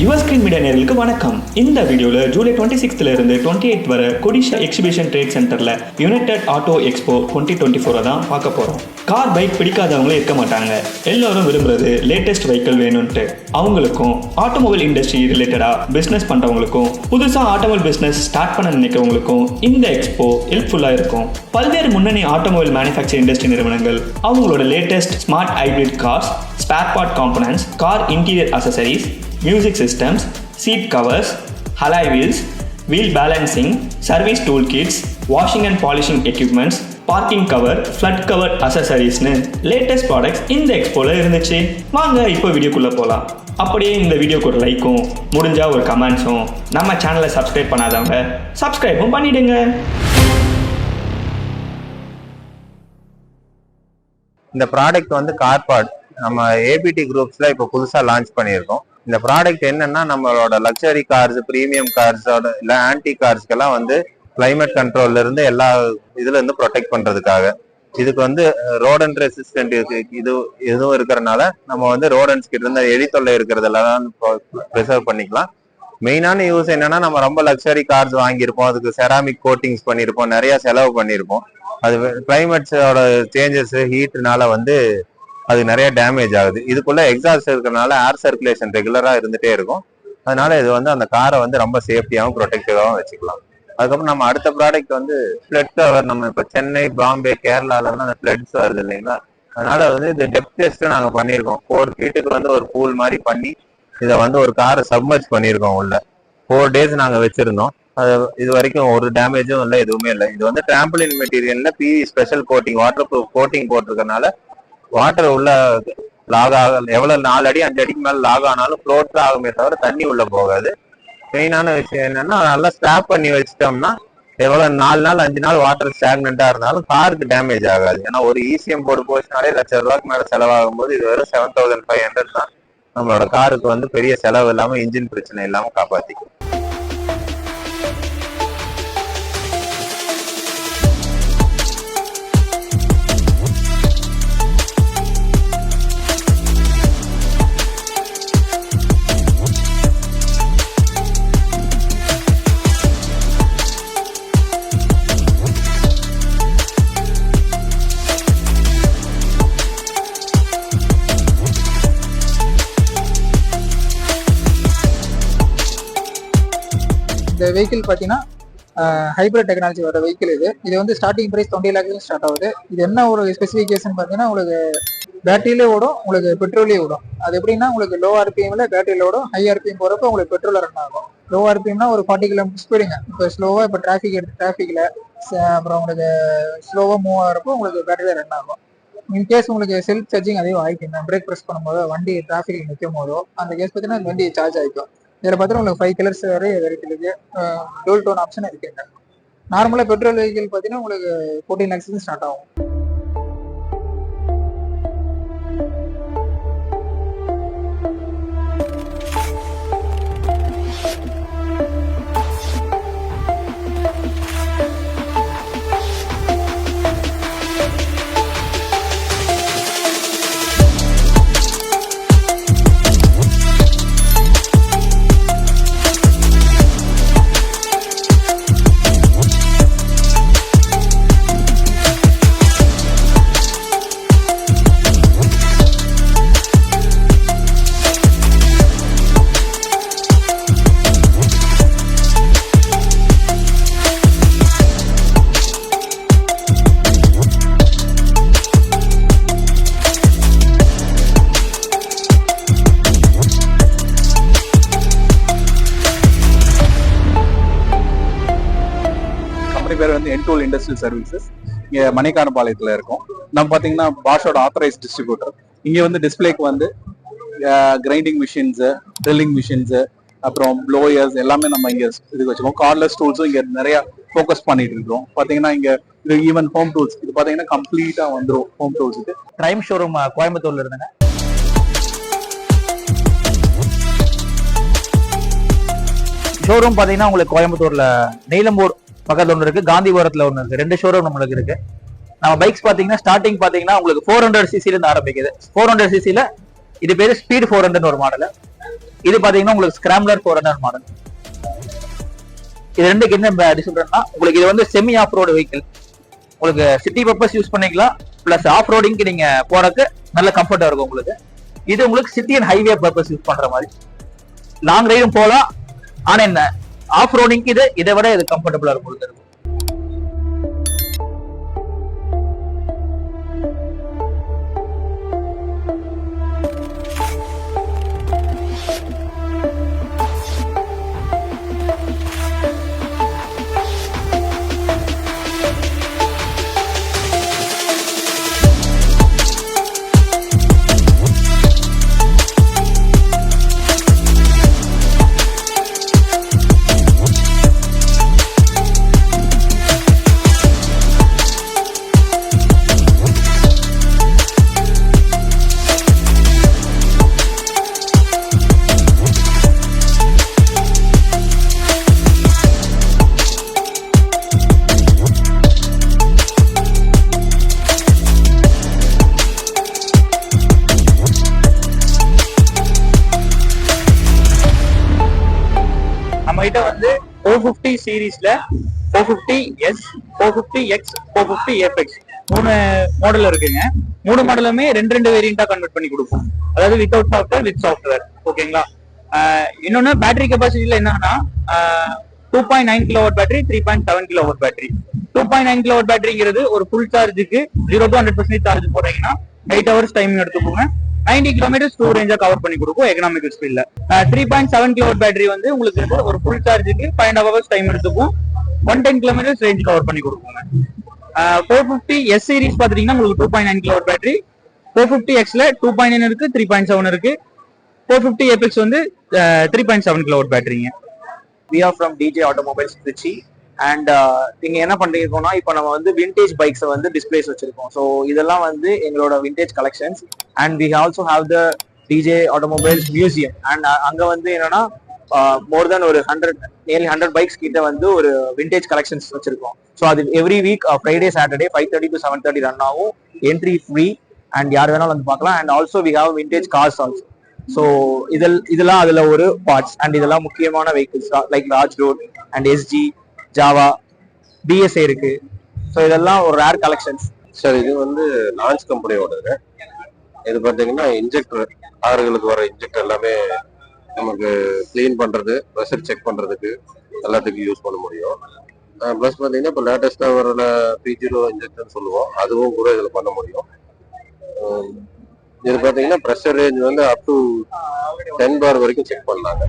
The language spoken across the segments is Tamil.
யுவர் ஸ்கிரீன் மீடியா நேயர்களுக்கு வணக்கம். இந்த வீடியோவில் ஜூலை 26 இருந்து 28 வரை கொடிஷா எக்ஸிபிஷன் ட்ரேட் சென்டரில் யுனைடெட் ஆட்டோ எக்ஸ்போ 2024 தான் பார்க்க போகிறோம். கார் பைக் பிடிக்காதவங்களே இருக்க மாட்டாங்க. எல்லாரும் விரும்புறது லேட்டஸ்ட் வெஹிக்கிள் வேணும்ட்டு. அவங்களுக்கும் ஆட்டோமொபைல் இண்டஸ்ட்ரி ரிலேட்டடாக பிஸ்னஸ் பண்ணுறவங்களுக்கும் புதுசாக ஆட்டோமொபைல் பிஸ்னஸ் ஸ்டார்ட் பண்ண நினைக்கிறவங்களுக்கும் இந்த எக்ஸ்போ ஹெல்ப்ஃபுல்லாக இருக்கும். பல்வேறு முன்னணி ஆட்டோமொபைல் மேனுஃபேக்சரிங் இண்டஸ்ட்ரி நிறுவனங்கள் அவங்களோட latest smart hybrid cars, spare part components, car interior accessories, music systems, seat covers, alloy wheels, wheel balancing, service tool kits, washing and polishing equipments, parking cover, flood cover அசசரிஸ்னு லேட்டஸ்ட் ப்ராடக்ட்ஸ் இந்த எக்ஸ்போல இருந்துச்சு. வாங்க இப்போ வீடியோக்குள்ளே போகலாம். அப்படியே இந்த வீடியோக்கு ஒரு லைக்கும், முடிஞ்சால் ஒரு கமெண்ட்ஸும், நம்ம சேனலை சப்ஸ்கிரைப் பண்ணாதவங்க சப்ஸ்கிரைபும் பண்ணிவிடுங்க. இந்த ப்ராடக்ட் வந்து கார்பாட் நம்ம ஏபிடி குரூப்ஸ்ல இப்போ புதுசாக லான்ச் பண்ணியிருக்கோம். இந்த ப்ராடக்ட் என்னன்னா நம்மளோட லக்ஸரி கார்ஸ், ப்ரீமியம் கார்ஸோட இல்லை ஆன்டி கார்ஸ்க்கெல்லாம் வந்து கிளைமேட் கண்ட்ரோல்ல இருந்து எல்லா இதுல இருந்து ப்ரொடெக்ட் பண்றதுக்காக. இதுக்கு வந்து ரோடன்ட் ரெசிஸ்டன்ட் இதுவும் இருக்கிறதுனால நம்ம வந்து ரோடன்ஸ் கிட்ட இருந்து எலி தொல்லை இருக்கிறதெல்லாம் ப்ரிசர்வ் பண்ணிக்கலாம். மெயினான யூஸ் என்னன்னா, நம்ம ரொம்ப லக்ஸரி கார்ஸ் வாங்கியிருப்போம், அதுக்கு செராமிக் கோட்டிங்ஸ் பண்ணியிருப்போம், நிறைய செலவு பண்ணியிருப்போம். அது கிளைமேட்ஸோட சேஞ்சஸ், ஹீட்னால வந்து அது நிறைய டேமேஜ் ஆகுது. இதுக்குள்ள எக்ஸாஸ்ட் இருக்கிறதுனால ஏர் சர்க்குலேஷன் ரெகுலரா இருந்துட்டே இருக்கும். அதனால இது வந்து அந்த காரை வந்து ரொம்ப சேஃப்டியாகவும் ப்ரொடெக்டிவாகவும் வச்சுக்கலாம். அதுக்கப்புறம் நம்ம அடுத்த ப்ராடக்ட் வந்து ஃபிளட் கவர். நம்ம இப்போ சென்னை, பாம்பே, கேரளாலாம் அந்த ஃபிளட்ஸ் வருது இல்லைங்களா, அதனால வந்து இது டெப்த் டெஸ்ட் நாங்கள் பண்ணியிருக்கோம். 4 ஃபீட்டுக்கு வந்து ஒரு பூல் மாதிரி பண்ணி இதை வந்து ஒரு காரை சப்மர்ஜ் பண்ணியிருக்கோம். உள்ள 4 days நாங்கள் வச்சிருந்தோம். அது இது வரைக்கும் ஒரு டேமேஜும் இல்லை, எதுவுமே இல்லை. இது வந்து டிராம்பலின் மெட்டீரியல்ல PV special coating, waterproof coating போட்டிருக்கனால வாட்டர் உள்ள லாக் ஆக, எவ்வளவு 4 அடி 5 அடிக்கு மேல லாக் ஆனாலும் ஃப்ளோட் தான் ஆகுமே தவிர தண்ணி உள்ள போகாது. மெயினான விஷயம் என்னன்னா, நல்லா ஸ்டாப் பண்ணி வச்சிட்டோம்னா எவ்வளவு 4 நாள் 5 நாள் வாட்டர் ஸ்டாக்னண்டா இருந்தாலும் காருக்கு டேமேஜ் ஆகாது. ஏன்னா ஒரு ECM போர்டு போச்சுனாலே ₹1,00,000 மேல செலவாகும் போது இது வெறும் 7,500 தான் நம்மளோட காருக்கு வந்து பெரிய செலவு இல்லாம இன்ஜின் பிரச்சனை இல்லாம காப்பாத்திக்கும். இந்த வெஹிக்கிள் பார்த்தீங்கன்னா ஹைப்ரிட் டெக்னாலஜி வர வெஹிக்கிள். இது வந்து ஸ்டார்டிங் ப்ரைஸ் 20 lakhs ஸ்டார்ட் ஆகுது. இது என்ன ஒரு ஸ்பெசிஃபிகேஷன் பார்த்தீங்கன்னா, உங்களுக்கு பேட்டரியிலே ஓடும், உங்களுக்கு பெட்ரோலே ஓடும். அது எப்படின்னா, உங்களுக்கு லோ RPMல பேட்டரியில் ஓடும், ஹை RPM போகிறப்ப உங்களுக்கு பெட்ரோலில் ரன் ஆகும். லோ RPMனா ஒரு 40 km போயிடுங்க. இப்போ ஸ்லோவாக இப்போ டிராஃபிக்கில் அப்புறம் உங்களுக்கு ஸ்லோவாக மூவ் ஆகிறப்போ உங்களுக்கு பேட்டரியில் ரன் ஆகும். இன்கேஸ் உங்களுக்கு செல்ஃப் சார்ஜிங் அதே ஆகிக்கும். பிரேக் ப்ரெஸ் பண்ணும்போதோ, வண்டி டிராஃபிக்கில் நிற்கும் போதோ அந்த கேஸ் பார்த்தீங்கன்னா வண்டி சார்ஜ் ஆகிக்கும். இதில் பார்த்தீங்கன்னா உங்களுக்கு 5 கலர்ஸ் வரை வெரைட்டி இருக்கு. டூல் டோன் ஆப்ஷன் இருக்குங்க. நார்மலாக பெட்ரோல் வெஹிக்கிள் பார்த்தீங்கன்னா உங்களுக்கு 14 lakhs ஸ்டார்ட் ஆகும். பேர் வந்து என்டூல் இண்டஸ்ட்ரியல் சர்வீசஸ். இங்கே மணிக்கானபாளையத்தில் இருக்கும். நம்ம பார்த்தீங்கன்னா பாஷோட ஆத்தரைஸ் டிஸ்ட்ரிபியூட்டர். இங்கே வந்து டிஸ்பிளேக்கு வந்து கிரைண்டிங் மிஷின்ஸு, ட்ரில்லிங் மிஷின்ஸு, அப்புறம் ப்ளோயர்ஸ் எல்லாமே நம்ம இங்கே இதுக்கு வச்சுக்கோம். கார்ட்லெஸ் டூல்ஸும் இங்கே நிறைய ஃபோக்கஸ் பண்ணிட்டு இருக்கோம். பார்த்தீங்கன்னா இங்கே இது ஈவன் ஹோம் டூல்ஸ் இது பார்த்தீங்கன்னா கம்ப்ளீட்டாக வந்துடும். ஹோம் டூல்ஸுக்கு ப்ரைம் ஷோரூம் கோயம்புத்தூர்ல இருந்தாங்க. ஷோரூம் பார்த்தீங்கன்னா உங்களுக்கு கோயம்புத்தூர்ல நீலம்பூர் பக்கத்துல ஒன்று இருக்கு, காந்திபுரத்துல ஒன்று இருக்கு. 2 ஷோரூம் நம்மளுக்கு இருக்கு. நம்ம பைக்ஸ் பாத்தீங்கன்னா ஸ்டார்டிங் பாத்தீங்கன்னா உங்களுக்கு 400cc இருந்து ஆரம்பிக்குது. 400cc இது பேரு ஸ்பீட் 400 ஒரு மாடல். இது பாத்தீங்கன்னா உங்களுக்கு ஸ்கிராம்லர் 400 மாடல். இது ரெண்டுக்கு என்ன டிஃபரன்ஸ்னா, உங்களுக்கு இது வந்து செமி ஆஃப் ரோடு வெஹிக்கிள். உங்களுக்கு சிட்டி பர்பஸ் யூஸ் பண்ணிக்கலாம், பிளஸ் ஆஃப் ரோடிங்க்கு நீங்க போறதுக்கு நல்ல கம்ஃபர்ட்டா இருக்கும் உங்களுக்கு. இது உங்களுக்கு city and highway purpose use பண்ற மாதிரி லாங் ரைடும் போகலாம். ஆனா என்ன ஆஃப் ரோடிங்க்கு இதை விட இது கம்ஃபர்டபுளா இருக்கும். நம்மகிட்ட வந்து 450 சீரீஸ்ல 450S, 450X, 450FX 3 மாடல் இருக்குங்க. 3 மாடலுமே ரெண்டு வேரியண்டா கன்வெர்ட் பண்ணி கொடுப்போம். அதாவது வித்வுட் சாஃப்ட்வேர், வித் சாஃப்ட்வேர். ஓகேங்களா? இன்னொன்னு பேட்டரி கெபாசிட்டில என்னன்னா 2.9 kilowatt battery, 3.7 kilowatt battery. 2.9 kilowatt பேட்டரிங்கிறது ஒரு ஃபுல் சார்ஜுக்கு 0 to 100% சார்ஜ் போடுறீங்கன்னா 8 hours டைமிங் எடுத்துக்கோங்க. 90 கிலோமீட்டர் டூ ரேஞ்சா கவர் பண்ணி கொடுக்கும் எக்கனாமிக்கல் ஸ்பீட்ல. 3.7 கிலோவாட் பேட்டரி வந்து உங்களுக்கு ஒரு ஃபுல் சார்ஜுக்கு 5.5 hours டைம் எடுத்துக்கும். 110 கிலோமீட்டர் ரேஞ்ச் கவர் பண்ணி கொடுக்குங்க. 450S சீரிஸ் பாத்தீங்கன்னா உங்களுக்கு 2.9 கிலோவாட் பேட்டரி. 450Xல 2.9 இருக்கு, 3.7 இருக்கு. 450FX வந்து 3.7 கிலோவாட் பேட்டரிங்க. We are from DJ Automobiles Trichy. And நீங்க என்ன பண்ணிருக்கோம்னா, இப்போ நம்ம வந்து விண்டேஜ் பைக்ஸை வந்து டிஸ்பிளேஸ் வச்சிருக்கோம். ஸோ இதெல்லாம் வந்து எங்களோட vintage collections. And we also have the DJ automobiles museum. And அங்க வந்து என்னன்னா மோர் தென் ஒரு 100 பைக்ஸ் கிட்ட வந்து ஒரு விண்டேஜ் கலெக்ஷன்ஸ் வச்சிருக்கோம். ஸோ அது every week Friday Saturday 5:30 to 7:30 run ஆகும். என்ட்ரி ஃப்ரீ அண்ட் யார் வேணாலும் வந்து பார்க்கலாம். And also we have vintage cars also. So இதெல்லாம் அதுல ஒரு பார்ட்ஸ். அண்ட் இதெல்லாம் முக்கியமான vehicles like Rajdoot and Yezdi, Jawa, BSA இருக்கு. ஸோ இதெல்லாம் ஒரு ரேர் கலெக்ஷன்ஸ். சார் இது வந்து லான்ச் கம்பெனியோட. இது பார்த்தீங்கன்னா இன்ஜெக்டர், கார்களுக்கு வர இன்ஜெக்டர் எல்லாமே நமக்கு கிளீன் பண்றது, ப்ரெஷர் செக் பண்றதுக்கு எல்லாத்துக்கும் யூஸ் பண்ண முடியும். ப்ளஸ் பார்த்தீங்கன்னா இப்போ லேட்டஸ்டாக வர P0 இன்ஜெக்டர் சொல்லுவோம், அதுவும் கூட இதில் பண்ண முடியும். இது பார்த்தீங்கன்னா ப்ரெஷர் ரேஞ்ச் வந்து அப் டு 10 bar வரைக்கும் செக் பண்ணலாங்க.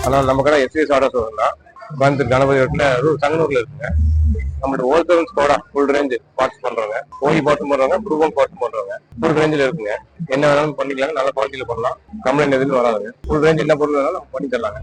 ஆனால் நம்ம கடை எஸ்எஸ் ஆர்டர் சொல்லலாம். கோயம்புத்தூர் கணபதி ரோட்ல சங்கனூர்ல இருக்குங்க. நம்மளோட ஹோல்சேல் ஸ்டோரா ஃபுல் ரேஞ்ச் பார்ட்ஸ் பண்றாங்க. ஓனி பார்ட்டும் பண்றாங்க, ப்ரூவம் பார்ட்டும் பண்றாங்க. ஃபுல் ரேஞ்சில் இருக்குங்க. என்ன வேணாலும் பண்ணிக்கலாங்க, நல்ல குவாலிட்டியில பண்ணலாம். கம்ப்ளைண்ட் எதுவும் வராதுங்க. ஃபுல் ரேஞ்ச் என்ன பொருள் வேணாலும் நம்ம பண்ணி தரலாங்க.